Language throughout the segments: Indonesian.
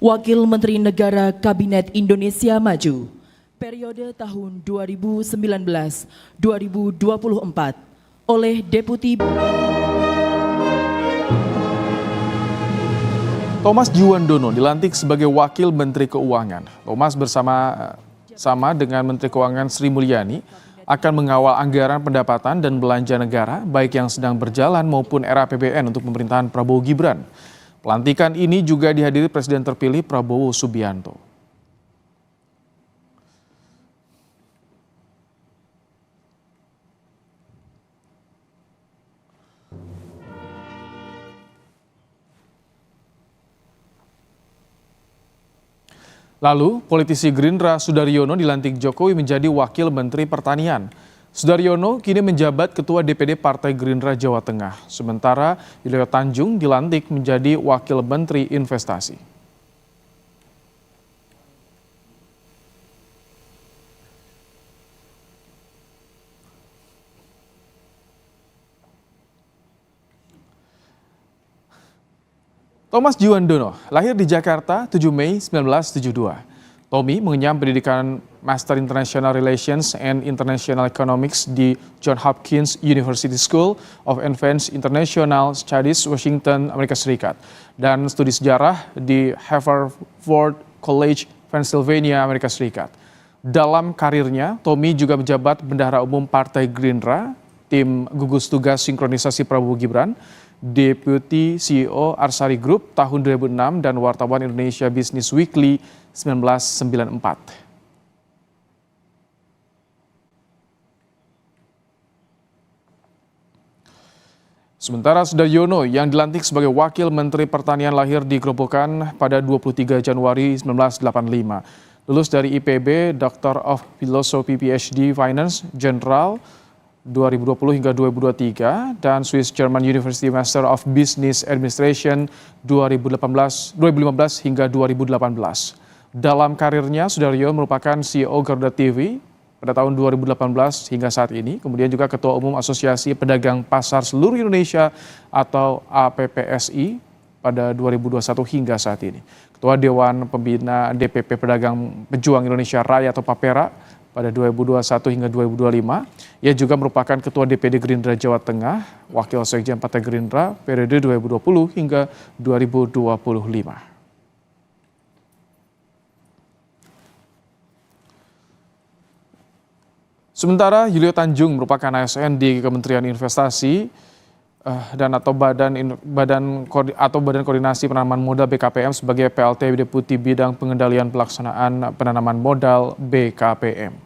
Wakil Menteri Negara Kabinet Indonesia Maju, periode tahun 2019-2024 oleh Deputi Thomas Djuwandono dilantik sebagai Wakil Menteri Keuangan. Thomas bersama dengan Menteri Keuangan Sri Mulyani akan mengawal anggaran pendapatan dan belanja negara baik yang sedang berjalan maupun RAPBN untuk pemerintahan Prabowo Gibran. Pelantikan ini juga dihadiri Presiden terpilih Prabowo Subianto. Lalu, politisi Gerindra Sudaryono dilantik Jokowi menjadi Wakil Menteri Pertanian. Sudaryono kini menjabat Ketua DPD Partai Gerindra Jawa Tengah. Sementara Yulio Tanjung dilantik menjadi Wakil Menteri Investasi. Thomas Djuwandono lahir di Jakarta 7 Mei 1972. Tommy mengenyam pendidikan Master International Relations and International Economics di Johns Hopkins University School of Advanced International Studies, Washington, Amerika Serikat, dan studi sejarah di Haverford College, Pennsylvania, Amerika Serikat. Dalam karirnya, Tommy juga menjabat Bendahara Umum Partai Gerindra, tim gugus tugas sinkronisasi Prabowo Gibran, Deputi CEO Arsari Group tahun 2006 dan wartawan Indonesia Business Weekly 1994. Sementara Sudaryono yang dilantik sebagai Wakil Menteri Pertanian lahir di Grobogan pada 23 Januari 1985. Lulus dari IPB, Doctor of Philosophy PhD Finance General 2020 hingga 2023 dan Swiss German University Master of Business Administration 2015 hingga 2018. Dalam karirnya, Sudaryono merupakan CEO Garuda TV pada tahun 2018 hingga saat ini, kemudian juga Ketua Umum Asosiasi Pedagang Pasar Seluruh Indonesia atau APPSI pada 2021 hingga saat ini. Ketua Dewan Pembina DPP Pedagang Pejuang Indonesia Raya atau PAPERA pada 2021 hingga 2025. Ia juga merupakan Ketua DPD Gerindra Jawa Tengah, Wakil Sekjen Partai Gerindra periode 2020 hingga 2025. Sementara Yulio Tanjung merupakan ASN di Kementerian Investasi dan Badan Koordinasi Penanaman Modal BKPM sebagai PLT Deputi Bidang Pengendalian Pelaksanaan Penanaman Modal BKPM.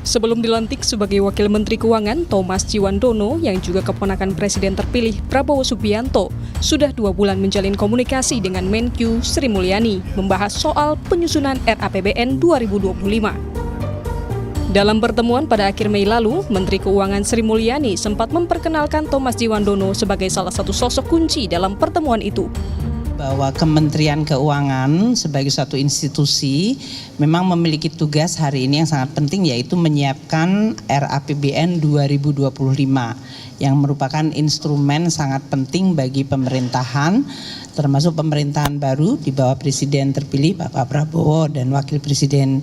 Sebelum dilantik sebagai Wakil Menteri Keuangan, Thomas Djuwandono yang juga keponakan Presiden terpilih Prabowo Subianto sudah 2 bulan menjalin komunikasi dengan Menkyu Sri Mulyani membahas soal penyusunan RAPBN 2025. Dalam pertemuan pada akhir Mei lalu, Menteri Keuangan Sri Mulyani sempat memperkenalkan Thomas Djuwandono sebagai salah satu sosok kunci dalam pertemuan itu. Bahwa Kementerian Keuangan sebagai suatu institusi memang memiliki tugas hari ini yang sangat penting, yaitu menyiapkan RAPBN 2025 yang merupakan instrumen sangat penting bagi pemerintahan, termasuk pemerintahan baru di bawah Presiden terpilih Bapak Prabowo dan Wakil Presiden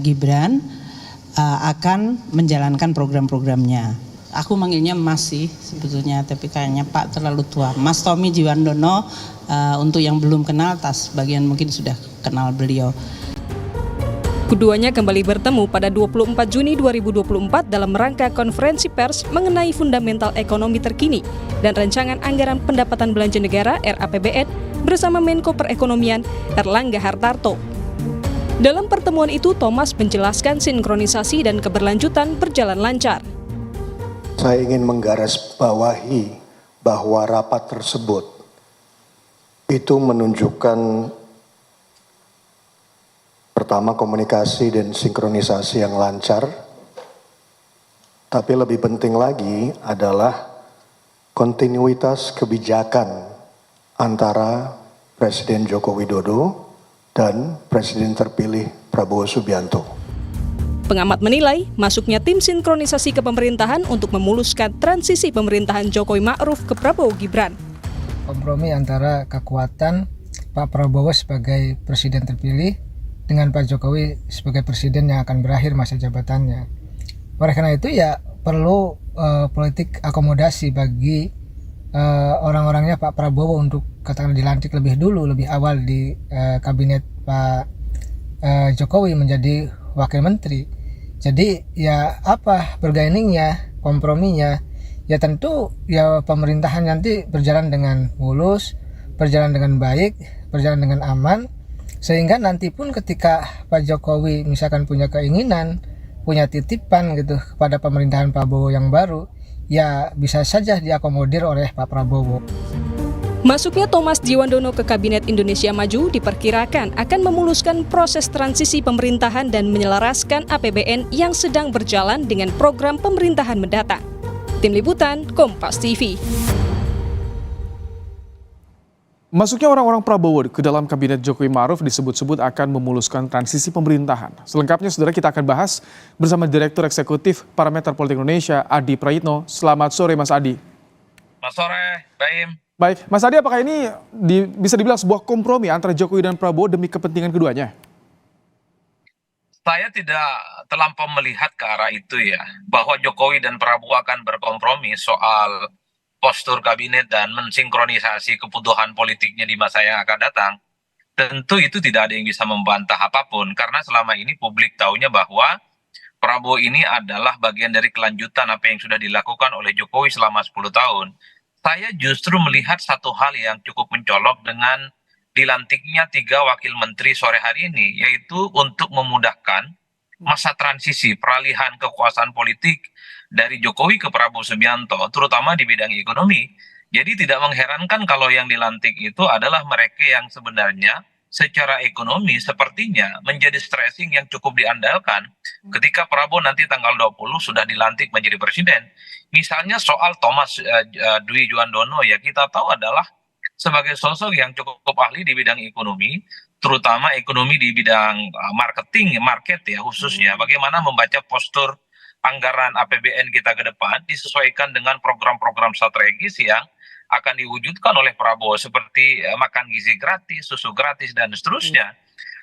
Gibran akan menjalankan program-programnya. Aku manggilnya Mas sih sebetulnya, tapi kayaknya Pak terlalu tua. Mas Tommy Djuwandono, untuk yang belum kenal, sebagian mungkin sudah kenal beliau. Keduanya kembali bertemu pada 24 Juni 2024 dalam rangka konferensi pers mengenai fundamental ekonomi terkini dan rancangan anggaran pendapatan belanja negara RAPBN bersama Menko Perekonomian Erlangga Hartarto. Dalam pertemuan itu, Thomas menjelaskan sinkronisasi dan keberlanjutan berjalan lancar. Saya ingin menggarisbawahi bahwa rapat tersebut itu menunjukkan pertama komunikasi dan sinkronisasi yang lancar, tapi lebih penting lagi adalah kontinuitas kebijakan antara Presiden Joko Widodo dan Presiden terpilih Prabowo Subianto. Pengamat menilai, masuknya tim sinkronisasi kepemerintahan untuk memuluskan transisi pemerintahan Jokowi Ma'ruf ke Prabowo Gibran. Kompromi antara kekuatan Pak Prabowo sebagai presiden terpilih dengan Pak Jokowi sebagai presiden yang akan berakhir masa jabatannya. Oleh karena itu ya perlu politik akomodasi bagi orang-orangnya Pak Prabowo untuk katakan dilantik lebih dulu, lebih awal di kabinet Pak Jokowi menjadi wakil menteri. Jadi ya apa bergainingnya, komprominya, ya tentu ya pemerintahan nanti berjalan dengan mulus, berjalan dengan baik, berjalan dengan aman, sehingga nanti pun ketika Pak Jokowi misalkan punya keinginan, punya titipan gitu kepada pemerintahan Prabowo yang baru, ya bisa saja diakomodir oleh Pak Prabowo. Masuknya Thomas Djiwandono ke Kabinet Indonesia Maju diperkirakan akan memuluskan proses transisi pemerintahan dan menyelaraskan APBN yang sedang berjalan dengan program pemerintahan mendatang. Tim Liputan, Kompas TV. Masuknya orang-orang Prabowo ke dalam kabinet Jokowi Ma'ruf disebut-sebut akan memuluskan transisi pemerintahan. Selengkapnya, saudara, kita akan bahas bersama Direktur Eksekutif Parameter Politik Indonesia, Adi Prayitno. Selamat sore, Mas Adi. Selamat sore, Baim. Baik, Mas Adi, apakah ini bisa dibilang sebuah kompromi antara Jokowi dan Prabowo demi kepentingan keduanya? Saya tidak terlampau melihat ke arah itu ya, bahwa Jokowi dan Prabowo akan berkompromi soal postur kabinet dan mensinkronisasi kebutuhan politiknya di masa yang akan datang. Tentu itu tidak ada yang bisa membantah apapun, karena selama ini publik tahunya bahwa Prabowo ini adalah bagian dari kelanjutan apa yang sudah dilakukan oleh Jokowi selama 10 tahun. Saya justru melihat satu hal yang cukup mencolok dengan dilantiknya 3 wakil menteri sore hari ini, yaitu untuk memudahkan masa transisi peralihan kekuasaan politik dari Jokowi ke Prabowo Subianto, terutama di bidang ekonomi. Jadi tidak mengherankan kalau yang dilantik itu adalah mereka yang sebenarnya secara ekonomi sepertinya menjadi stressing yang cukup diandalkan ketika Prabowo nanti tanggal 20 sudah dilantik menjadi presiden. Misalnya soal Thomas Djiwandono, ya kita tahu adalah sebagai sosok yang cukup ahli di bidang ekonomi, terutama ekonomi di bidang market ya khususnya, bagaimana membaca postur anggaran APBN kita ke depan disesuaikan dengan program-program strategis yang akan diwujudkan oleh Prabowo seperti makan gizi gratis, susu gratis, dan seterusnya.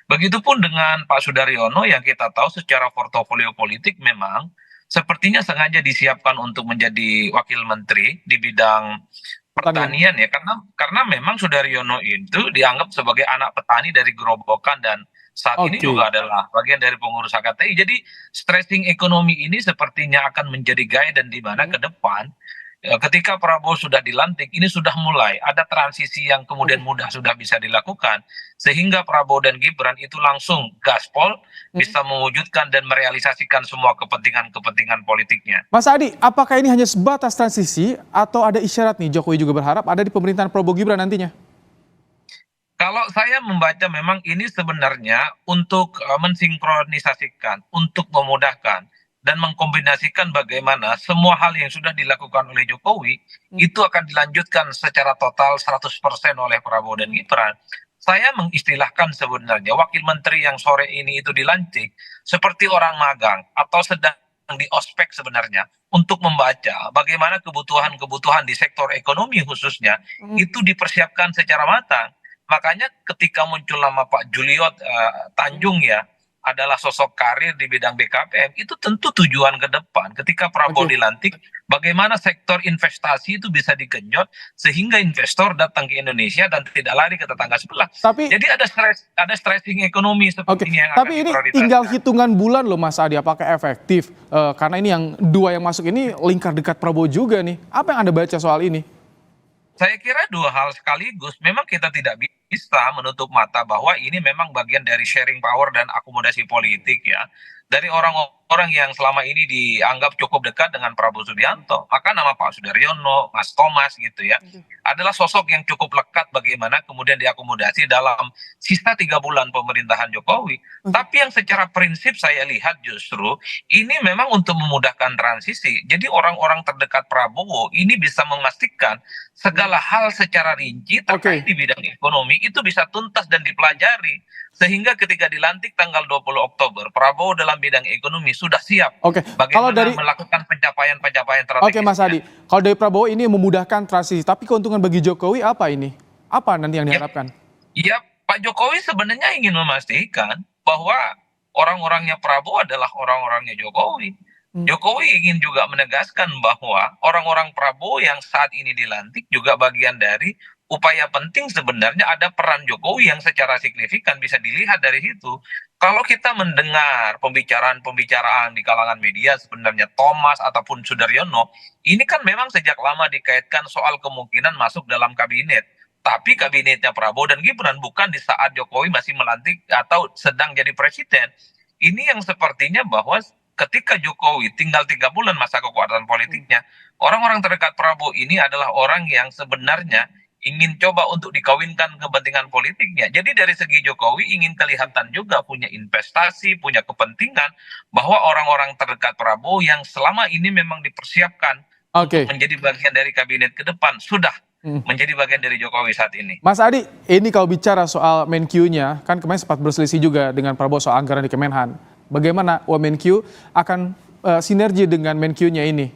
Begitupun dengan Pak Sudaryono yang kita tahu secara portofolio politik memang sepertinya sengaja disiapkan untuk menjadi wakil menteri di bidang pertanian ya, karena memang Sudaryono itu dianggap sebagai anak petani dari gerobokan dan saat ini juga adalah bagian dari pengurus HKTI. Jadi stressing ekonomi ini sepertinya akan menjadi gaya dan di mana ke depan ketika Prabowo sudah dilantik, ini sudah mulai ada transisi yang kemudian mudah sudah bisa dilakukan, sehingga Prabowo dan Gibran itu langsung gaspol bisa mewujudkan dan merealisasikan semua kepentingan politiknya. Mas Adi, apakah ini hanya sebatas transisi atau ada isyarat nih Jokowi juga berharap ada di pemerintahan Prabowo Gibran nantinya? Kalau saya membaca memang ini sebenarnya untuk mensinkronisasikan, untuk memudahkan dan mengkombinasikan bagaimana semua hal yang sudah dilakukan oleh Jokowi itu akan dilanjutkan secara total 100% oleh Prabowo dan Gibran. Saya mengistilahkan sebenarnya wakil menteri yang sore ini itu dilantik seperti orang magang atau sedang di ospek sebenarnya untuk membaca bagaimana kebutuhan-kebutuhan di sektor ekonomi khususnya itu dipersiapkan secara matang. Makanya ketika muncul nama Pak Juliot Tanjung ya, adalah sosok karir di bidang BKPM, itu tentu tujuan ke depan. Ketika Prabowo dilantik, bagaimana sektor investasi itu bisa digenjot sehingga investor datang ke Indonesia dan tidak lari ke tetangga sebelah. Jadi ada stressing ekonomi sepertinya yang akan tapi ini tinggal hitungan bulan loh Mas Adi, apakah efektif? Karena ini yang 2 yang masuk ini lingkar dekat Prabowo juga nih. Apa yang Anda baca soal ini? Saya kira 2 hal sekaligus. Memang kita tidak bisa menutup mata bahwa ini memang bagian dari sharing power dan akomodasi politik ya. Dari orang-orang yang selama ini dianggap cukup dekat dengan Prabowo Subianto, maka nama Pak Sudaryono, Mas Thomas gitu ya, adalah sosok yang cukup lekat bagaimana kemudian diakomodasi dalam sisa 3 bulan pemerintahan Jokowi. Tapi yang secara prinsip saya lihat justru ini memang untuk memudahkan transisi. Jadi orang-orang terdekat Prabowo ini bisa memastikan segala hal secara rinci terkait di bidang ekonomi itu bisa tuntas dan dipelajari. Sehingga ketika dilantik tanggal 20 Oktober, Prabowo dalam bidang ekonomi sudah siap Oke, kalau bagaimana dari melakukan pencapaian-pencapaian strategis. Oke Mas Adi, kalau dari Prabowo ini memudahkan transisi, tapi keuntungan bagi Jokowi apa ini? Apa nanti yang diharapkan? Ya, Pak Jokowi sebenarnya ingin memastikan bahwa orang-orangnya Prabowo adalah orang-orangnya Jokowi. Jokowi ingin juga menegaskan bahwa orang-orang Prabowo yang saat ini dilantik juga bagian dari upaya penting sebenarnya ada peran Jokowi yang secara signifikan bisa dilihat dari situ. Kalau kita mendengar pembicaraan-pembicaraan di kalangan media sebenarnya Thomas ataupun Sudaryono, ini kan memang sejak lama dikaitkan soal kemungkinan masuk dalam kabinet. Tapi kabinetnya Prabowo dan Gibran bukan di saat Jokowi masih melantik atau sedang jadi presiden. Ini yang sepertinya bahwa ketika Jokowi tinggal 3 bulan masa kekuasaan politiknya, orang-orang terdekat Prabowo ini adalah orang yang sebenarnya ingin coba untuk dikawinkan kepentingan politiknya. Jadi dari segi Jokowi ingin kelihatan juga punya investasi, punya kepentingan bahwa orang-orang terdekat Prabowo yang selama ini memang dipersiapkan Oke, menjadi bagian dari kabinet ke depan sudah menjadi bagian dari Jokowi saat ini. Mas Adi, ini kalau bicara soal Menkyu-nya, kan kemarin sempat berselisih juga dengan Prabowo soal anggaran di Kemenhan. Bagaimana Wamenkyu akan sinergi dengan Menkyu-nya ini?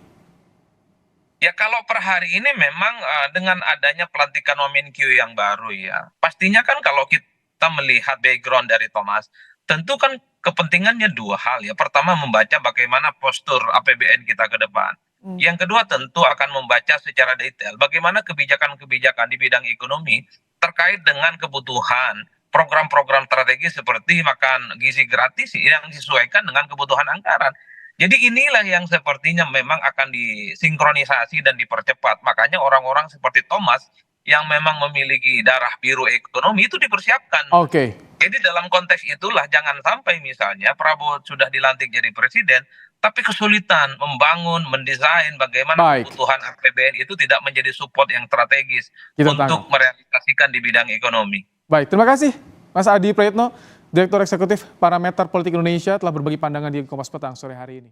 Ya kalau per hari ini memang dengan adanya pelantikan Wamenkyu yang baru ya, pastinya kan kalau kita melihat background dari Thomas, tentu kan kepentingannya dua hal ya. Pertama membaca bagaimana postur APBN kita ke depan. Yang kedua tentu akan membaca secara detail bagaimana kebijakan-kebijakan di bidang ekonomi terkait dengan kebutuhan program-program strategis seperti makan gizi gratis yang disesuaikan dengan kebutuhan anggaran. Jadi inilah yang sepertinya memang akan disinkronisasi dan dipercepat. Makanya orang-orang seperti Thomas yang memang memiliki darah biru ekonomi itu dipersiapkan. Oke, Jadi dalam konteks itulah jangan sampai misalnya Prabowo sudah dilantik jadi presiden, tapi kesulitan membangun, mendesain bagaimana baik. kebutuhan APBN itu tidak menjadi support yang strategis Kita untuk tangkap. merealisasikan di bidang ekonomi. Baik, terima kasih Mas Adi Prayitno, Direktur Eksekutif Parameter Politik Indonesia telah berbagi pandangan di Kompas Petang sore hari ini.